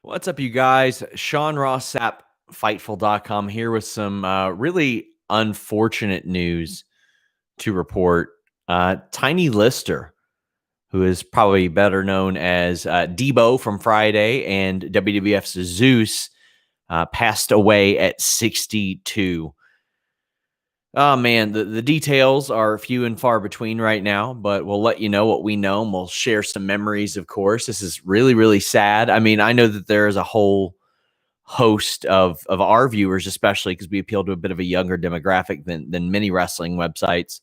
What's up, you guys? Sean Ross Sapp, Fightful.com here with some really unfortunate news to report. Tiny Lister, who is probably better known as Deebo from Friday and WWF's Zeus, passed away at 62. Oh, man, the details are few and far between right now, but we'll let you know what we know, and we'll share some memories, of course. This is really, really sad. I mean, I know that there is a whole host of our viewers, especially because we appeal to a bit of a younger demographic than many wrestling websites,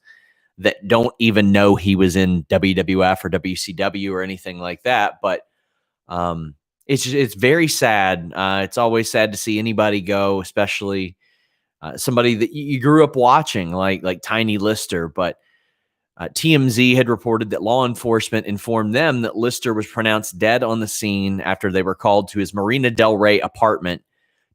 that don't even know he was in WWF or WCW or anything like that. But it's very sad. It's always sad to see anybody go, especially somebody that you grew up watching, like Tiny Lister. But TMZ had reported that law enforcement informed them that Lister was pronounced dead on the scene after they were called to his Marina Del Rey apartment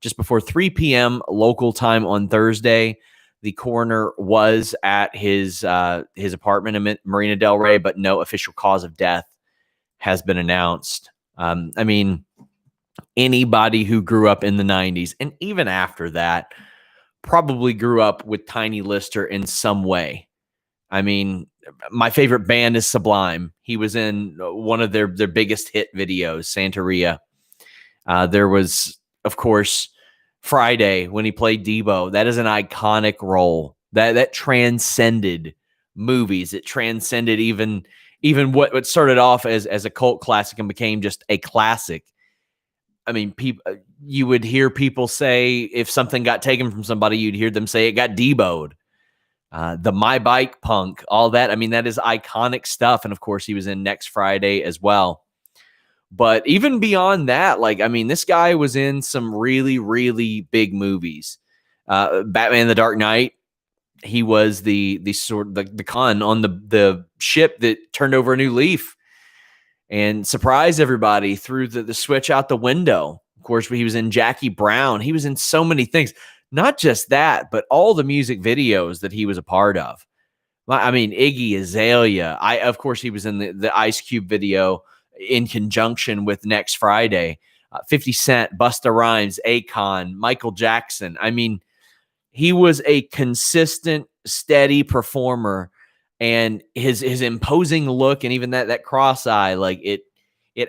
just before 3 p.m. local time on Thursday. The coroner was at his apartment in Marina Del Rey, but no official cause of death has been announced. I mean, anybody who grew up in the 90s and even after that probably grew up with Tiny Lister in some way. I mean, my favorite band is Sublime. He was in one of their biggest hit videos, Santeria. There was, of course, Friday when he played Deebo. That is an iconic role that transcended movies. It transcended even what started off as a cult classic and became just a classic. I mean, you would hear people say if something got taken from somebody, you'd hear them say it got Deebo'd. The My Bike Punk, all that. I mean, that is iconic stuff. And of course, he was in Next Friday as well. But even beyond that, like, I mean, this guy was in some really, really big movies. Batman the Dark Knight. He was the con on the ship that turned over a new leaf and surprised everybody through the switch out the window. Of course, he was in Jackie Brown. He was in so many things. Not just that, but all the music videos that he was a part of. I mean, Iggy Azalea. Of course, he was in the Ice Cube video in conjunction with Next Friday. 50 Cent, Busta Rhymes, Akon, Michael Jackson. I mean, he was a consistent, steady performer, and his imposing look and even that cross eye, like it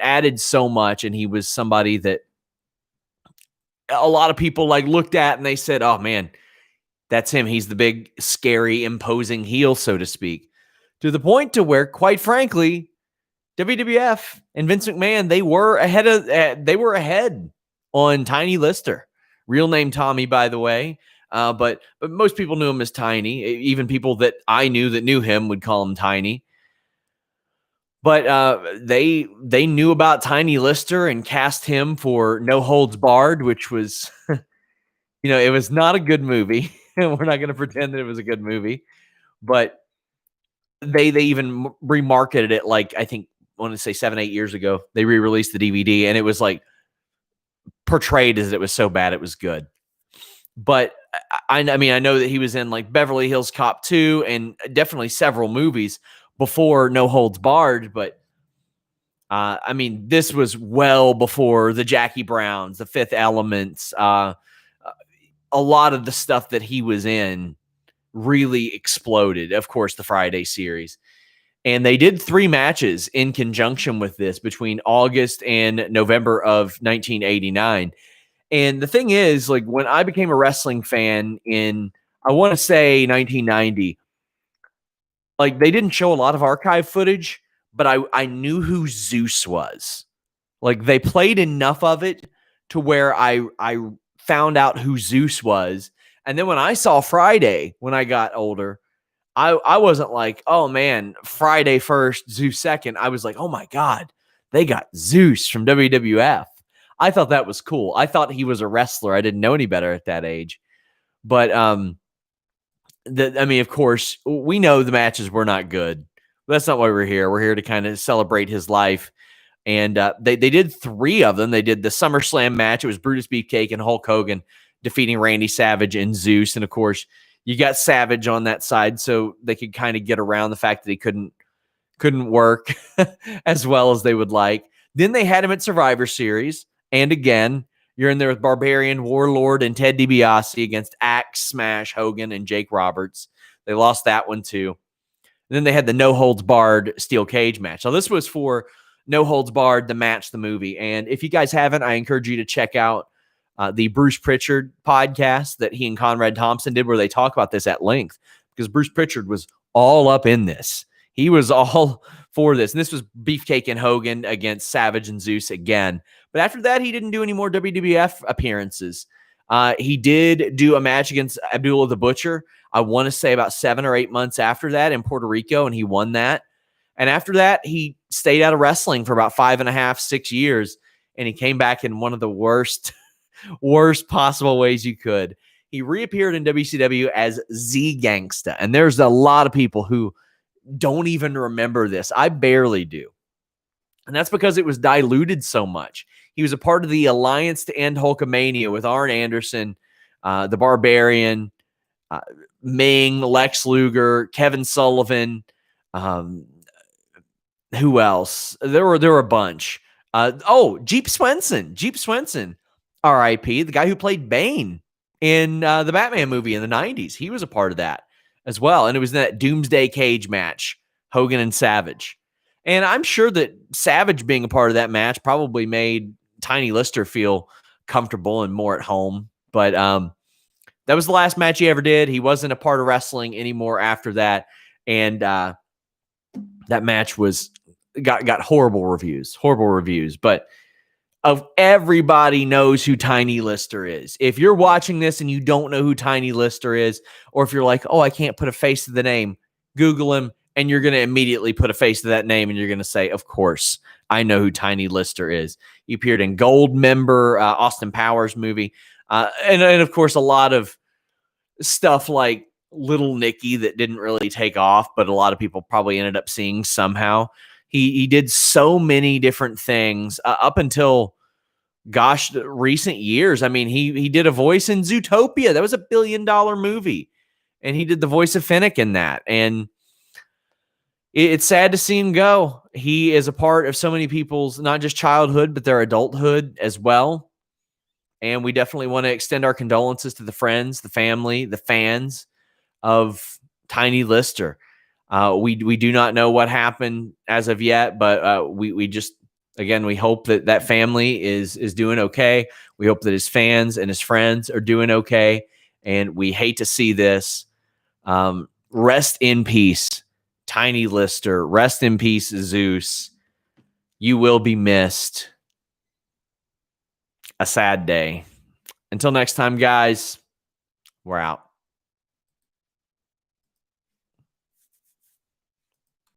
added so much. And he was somebody that a lot of people like looked at and they said, oh man, that's him. He's the big, scary, imposing heel, so to speak, to the point to where, quite frankly, WWF and Vince McMahon, they were ahead on Tiny Lister, real name Tommy, by the way. But most people knew him as Tiny. Even people that I knew that knew him would call him Tiny. But they knew about Tiny Lister and cast him for No Holds Barred, which was, it was not a good movie. We're not going to pretend that it was a good movie, but they even remarketed it. Like, I think, I want to say 7-8 years ago, they re-released the DVD, and it was like portrayed as it was so bad it was good. But I mean, I know that he was in like Beverly Hills Cop 2 and definitely several movies before No Holds Barred. But I mean, this was well before the Jackie Browns, the Fifth Elements. A lot of the stuff that he was in really exploded. Of course, the Friday series. And they did 3 matches in conjunction with this between August and November of 1989. And the thing is, like, when I became a wrestling fan in, I want to say 1990, like, they didn't show a lot of archive footage, but I knew who Zeus was. Like, they played enough of it to where I found out who Zeus was. And then when I saw Friday, when I got older, I wasn't like, oh man, Friday first, Zeus second. I was like, oh my God, they got Zeus from WWF. I thought that was cool. I thought he was a wrestler. I didn't know any better at that age. But I mean, of course, we know the matches were not good. That's not why we're here. We're here to kind of celebrate his life. And they did 3 of them. They did the SummerSlam match. It was Brutus Beefcake and Hulk Hogan defeating Randy Savage and Zeus. And of course, you got Savage on that side, so they could kind of get around the fact that he couldn't work as well as they would like. Then they had him at Survivor Series And again, you're in there with Barbarian, Warlord, and Ted DiBiase against Axe, Smash, Hogan, and Jake Roberts. They lost that one too. And then they had the No Holds Barred Steel Cage match. So this was for No Holds Barred, the match, the movie. And if you guys haven't, I encourage you to check out the Bruce Pritchard podcast that he and Conrad Thompson did, where they talk about this at length, because Bruce Pritchard was all up in this. He was all for this. And this was Beefcake and Hogan against Savage and Zeus again. But after that, he didn't do any more WWF appearances. He did do a match against Abdullah the Butcher, I want to say about 7 or 8 months after that in Puerto Rico, and he won that. And after that, he stayed out of wrestling for about 5.5, 6 years, and he came back in one of the worst possible ways you could. He reappeared in WCW as Z Gangsta, and there's a lot of people who don't even remember this. I barely do. And that's because it was diluted so much. He was a part of the Alliance to End Hulkamania with Arn Anderson, the Barbarian, Ming, Lex Luger, Kevin Sullivan. Who else? There were a bunch. Jeep Swenson, R.I.P., the guy who played Bane in the Batman movie in the 90s. He was a part of that as well. And it was that Doomsday Cage match, Hogan and Savage. And I'm sure that Savage being a part of that match probably made Tiny Lister feel comfortable and more at home. But that was the last match he ever did. He wasn't a part of wrestling anymore after that. And that match got horrible reviews. But everybody knows who Tiny Lister is. If you're watching this and you don't know who Tiny Lister is, or if you're like, oh, I can't put a face to the name, Google him, and you're going to immediately put a face to that name, and you're going to say, of course, I know who Tiny Lister is. He appeared in Goldmember, Austin Powers movie, and of course, a lot of stuff like Little Nicky that didn't really take off, but a lot of people probably ended up seeing somehow. He did so many different things up until, recent years. I mean, he did a voice in Zootopia. That was $1 billion movie, and he did the voice of Finnick in that. And it's sad to see him go. He is a part of so many people's, not just childhood, but their adulthood as well. And we definitely want to extend our condolences to the friends, the family, the fans of Tiny Lister. We do not know what happened as of yet, but we just, again, we hope that family is doing okay. We hope that his fans and his friends are doing okay. And we hate to see this. Rest in peace, Tiny Lister. Rest in peace, Zeus. You will be missed. A sad day. Until next time, guys, we're out.